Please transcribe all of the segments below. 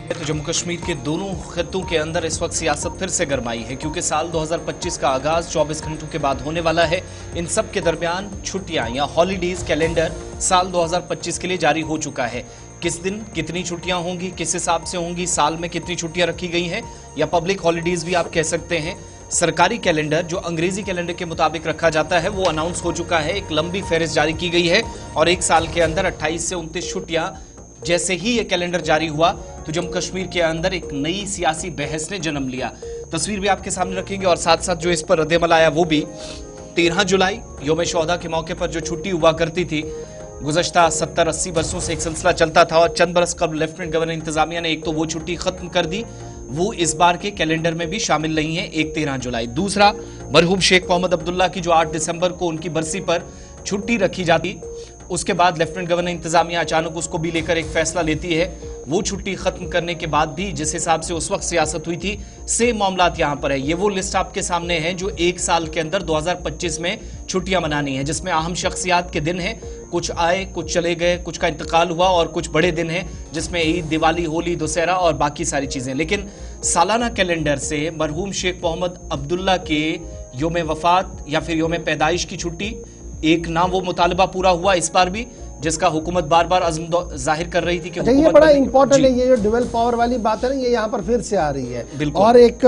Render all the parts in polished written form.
तो जम्मू कश्मीर के दोनों खित्तों के अंदर इस वक्त सियासत फिर से गरमाई है, क्योंकि साल 2025 का आगाज 24 घंटों के बाद होने वाला है। इन सब के दरमियान छुट्टियां या हॉलीडेज कैलेंडर साल 2025 के लिए जारी हो चुका है। किस दिन कितनी छुट्टियां होंगी, किस हिसाब से होंगी, साल में कितनी छुट्टियां रखी गई हैं, या पब्लिक हॉलीडेज भी आप कह सकते हैं। सरकारी कैलेंडर जो अंग्रेजी कैलेंडर के मुताबिक रखा जाता है वो अनाउंस हो चुका है। एक लंबी फहरिस्त जारी की गई है और एक साल के अंदर 28 से 29 छुट्टियां। जैसे ही ये कैलेंडर जारी हुआ तो जम्मू कश्मीर के अंदर एक नई सियासी बहस ने जन्म लिया। तस्वीर भी आपके सामने रखेंगे और साथ साथ जो इस पर रद्द-ए-अमल आया वो भी 13 जुलाई यौम शोहदा के मौके पर जो छुट्टी हुआ करती थी, गुज़श्ता 70-80 बरसों से एक सिलसिला चलता था और चंद बरस कबल लेफ्टिनेंट गवर्नर इंतजामिया ने एक तो वो छुट्टी खत्म कर दी, वो इस बार के कैलेंडर में भी शामिल नहीं है। एक 13 जुलाई। दूसरा, मरहूम शेख मोहम्मद अब्दुल्ला की जो 8 दिसंबर को उनकी बरसी पर छुट्टी रखी जाती, उसके बाद लेफ्टिनेंट गवर्नर इंतजामिया अचानक उसको भी लेकर एक फैसला लेती है। वो छुट्टी खत्म करने के बाद भी जिस हिसाब से उस वक्त सियासत हुई थी, सेम मामलात यहां पर है। ये वो लिस्ट आपके सामने है जो एक साल के अंदर 2025 में छुट्टियां मनानी है, जिसमें अहम शख्सियात के दिन हैं। कुछ आए, कुछ चले गए, कुछ का इंतकाल हुआ और कुछ बड़े दिन हैं जिसमें ईद, दिवाली, होली, दशहरा और बाकी सारी चीजें। लेकिन सालाना कैलेंडर से मरहूम शेख मोहम्मद अब्दुल्ला के योम वफात या फिर योम पैदाइश की छुट्टी, एक ना वो मुतालबा पूरा हुआ इस बार भी, जिसका हुकूमत बार बार अज़्म जाहिर कर रही थी कि ये बड़ा इंपॉर्टेंट है। ये जो ड्यूअल पावर वाली बात है ना, ये यहाँ पर फिर से आ रही है। और एक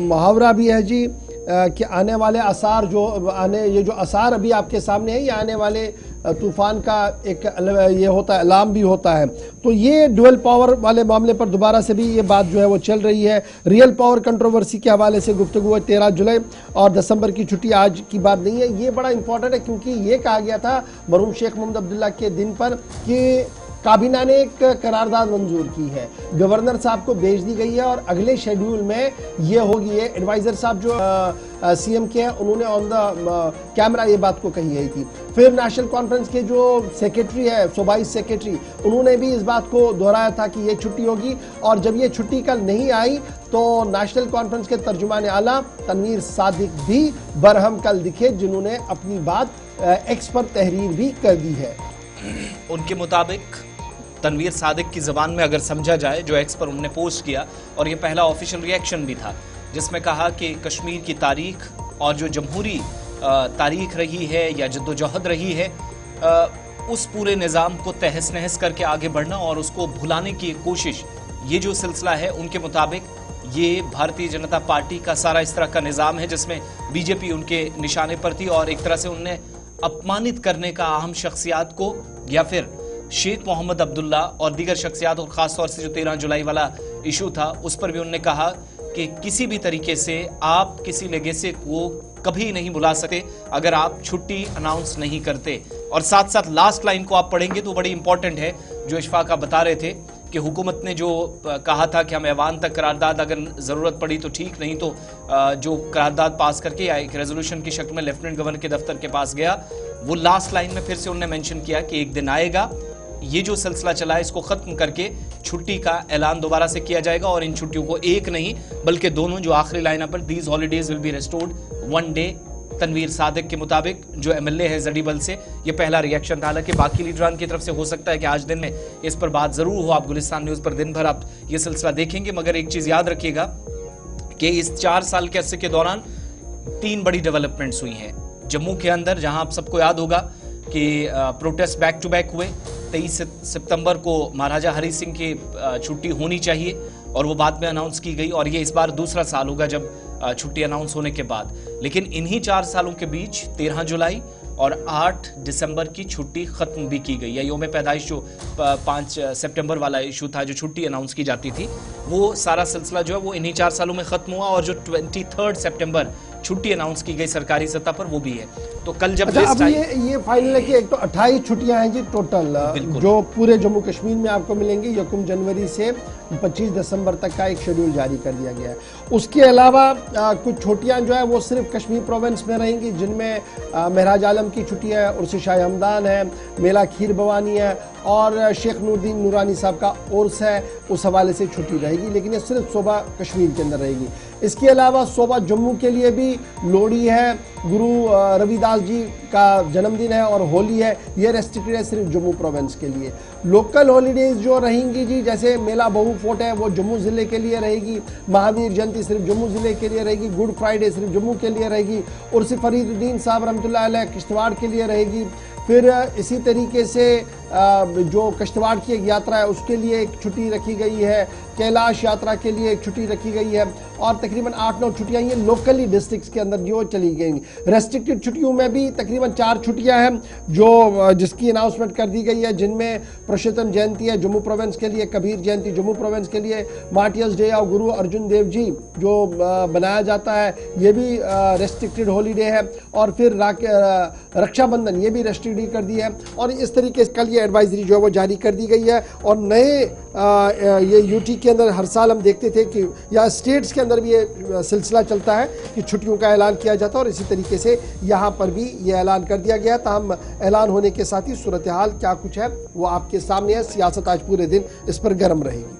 मुहावरा भी है जी कि आने वाले आसार ये जो आसार अभी आपके सामने है, ये आने वाले तूफान का एक ये होता है, अलार्म भी होता है। तो ये ड्यूअल पावर वाले मामले पर दोबारा से भी ये बात जो है वो चल रही है। रियल पावर कंट्रोवर्सी के हवाले से गुफ्तगू है। 13 जुलाई और दिसंबर की छुट्टी आज की बात नहीं है। ये बड़ा इंपॉर्टेंट है क्योंकि ये कहा गया था मरहूम शेख मोहम्मद अब्दुल्ला के दिन पर कि काबीना ने एक करारदाद मंजूर की है, गवर्नर साहब को भेज दी गई है और अगले शेड्यूल में ये होगी। ये एडवाइजर साहब जो सीएम के हैं, उन्होंने ऑन द कैमरा ये बात को कही गई थी। फिर नेशनल कॉन्फ्रेंस के जो सेक्रेटरी है, सूबाई सेक्रेटरी, उन्होंने भी इस बात को दोहराया था कि ये छुट्टी होगी। और जब ये छुट्टी कल नहीं आई तो नेशनल कॉन्फ्रेंस के तर्जुमान आला तनवीर सादिक भी बरहम कल दिखे, जिन्होंने अपनी बात एक्स पर तहरीर भी कर दी है। उनके मुताबिक तनवीर सादिक की ज़बान में अगर समझा जाए, जो एक्स पर उन्होंने पोस्ट किया और ये पहला ऑफिशियल रिएक्शन भी था, जिसमें कहा कि कश्मीर की तारीख और जो जमहूरी तारीख रही है या जद्दोजहद रही है, उस पूरे निज़ाम को तहस नहस करके आगे बढ़ना और उसको भुलाने की कोशिश, ये जो सिलसिला है उनके मुताबिक ये भारतीय जनता पार्टी का सारा इस तरह का निज़ाम है जिसमें बीजेपी उनके निशाने पर थी और एक तरह से उन्हें अपमानित करने का अहम शख्सियात को, या फिर शेख मोहम्मद अब्दुल्ला और दीगर शख्सियात, और ख़ासतौर से जो 13 जुलाई वाला इशू था उस पर भी उन्होंने कहा कि किसी भी तरीके से आप किसी लेगेसी को कभी नहीं बुला सकते अगर आप छुट्टी अनाउंस नहीं करते। और साथ साथ लास्ट लाइन को आप पढ़ेंगे तो बड़ी इंपॉर्टेंट है, जो इशफाक आप बता रहे थे कि हुकूमत ने जो कहा था कि हम ऐवान तक करारदाद अगर ज़रूरत पड़ी तो ठीक, नहीं तो जो करारदाद पास करके या एक रेजोल्यूशन की शक्ल में लेफ्टिनेंट गवर्नर के दफ्तर के पास गया, वो लास्ट लाइन में फिर से उन्होंने मेंशन किया कि एक दिन आएगा, ये जो सिलसिला चला है इसको खत्म करके छुट्टी का ऐलान दोबारा से किया जाएगा और इन छुट्टियों को एक नहीं बल्कि दोनों, जो आखिरी लाइन पर, these holidays will be restored one day. Tanveer Sadiq के मुताबिक जो एमएलए है जडीबल से, ये पहला रिएक्शन था। हालांकि बाकी लीडरान की तरफ से हो सकता है कि आज दिन में इस पर बात जरूर हो। आप गुलिस्तान न्यूज पर दिन भर आप ये सिलसिला देखेंगे, मगर एक चीज याद रखिएगा कि इस 4 साल के अरसे के दौरान 3 बड़ी डेवलपमेंट्स हुई हैं जम्मू के अंदर, जहां आप सबको याद होगा कि प्रोटेस्ट बैक टू बैक हुए। 23 सितंबर को महाराजा हरि सिंह की छुट्टी होनी चाहिए और वो बाद में अनाउंस की गई, और ये इस बार दूसरा साल होगा जब छुट्टी अनाउंस होने के बाद। लेकिन इन्हीं 4 सालों के बीच 13 जुलाई और 8 दिसंबर की छुट्टी खत्म भी की गई। या योम पैदाइश जो 5 सितंबर वाला इशू था, जो छुट्टी अनाउंस की जाती थी, वो सारा सिलसिला जो है वो इन्हीं 4 सालों में खत्म हुआ। और जो 23 सितंबर छुट्टी अनाउंस की गई सरकारी सतह पर, वो भी है। तो कल जब अब ये फाइनल है कि एक तो 28 छुट्टियां हैं जी टोटल, जो पूरे जम्मू कश्मीर में आपको मिलेंगी। 1 जनवरी से 25 दिसंबर तक का एक शेड्यूल जारी कर दिया गया है। उसके अलावा कुछ छुट्टियां जो है वो सिर्फ कश्मीर प्रोविंस में रहेंगी, जिनमें महराज आलम की छुट्टी है, उर्स शाह हमदान है, मेला खीर भवानी है और शेख नूरुद्दीन नूरानी साहब का उर्स है, उस हवाले से छुट्टी रहेगी। लेकिन ये सिर्फ सूबा कश्मीर के अंदर रहेगी। इसके अलावा सूबा जम्मू के लिए भी लोहड़ी है, गुरु रविदास जी का जन्मदिन है और होली है, ये रेस्ट्रिक्टेड है सिर्फ जम्मू प्रोविंस के लिए। लोकल हॉलीडेज जो रहेंगी जी, जैसे मेला बहु फोर्ट है वो जम्मू ज़िले के लिए रहेगी, महावीर जयंती सिर्फ जम्मू ज़िले के लिए रहेगी, गुड फ्राइडे सिर्फ जम्मू के लिए रहेगी, उर्स फरीदुद्दीन साहब रहमतुल्लाह अलैह किश्तवाड़ के लिए रहेगी। फिर इसी तरीके से जो किश्तवाड़ की एक यात्रा है उसके लिए एक छुट्टी रखी गई है, कैलाश यात्रा के लिए एक छुट्टी रखी गई है, और तकरीबन 8-9 छुट्टियां ये लोकली डिस्ट्रिक्ट्स के अंदर जो चली गई। रेस्ट्रिक्टेड छुट्टियों में भी तकरीबन 4 छुट्टियां हैं जो जिसकी अनाउंसमेंट कर दी गई है, जिनमें पुरुषोत्तम जयंती है जम्मू प्रोविंस के लिए, कबीर जयंती जम्मू प्रोविंस के लिए, मार्टियर्स डे ऑफ गुरु अर्जुन देव जी जो बनाया जाता है ये भी रेस्ट्रिक्टेड हॉलीडे है, और फिर रक्षाबंधन ये भी रेस्ट्रिक्टेड कर दी है। और इस तरीके से कल ये एडवाइजरी जो है वो जारी कर दी गई है। और नए ये यूटी के अंदर हर साल हम देखते थे कि या स्टेट्स के अंदर भी ये सिलसिला चलता है कि छुट्टियों का ऐलान किया जाता है, और इसी तरीके से यहाँ पर भी ये ऐलान कर दिया गया। ताहम ऐलान होने के साथ ही सूरत हाल क्या कुछ है वो आपके सामने है। सियासत आज पूरे दिन इस पर गर्म रहेगी।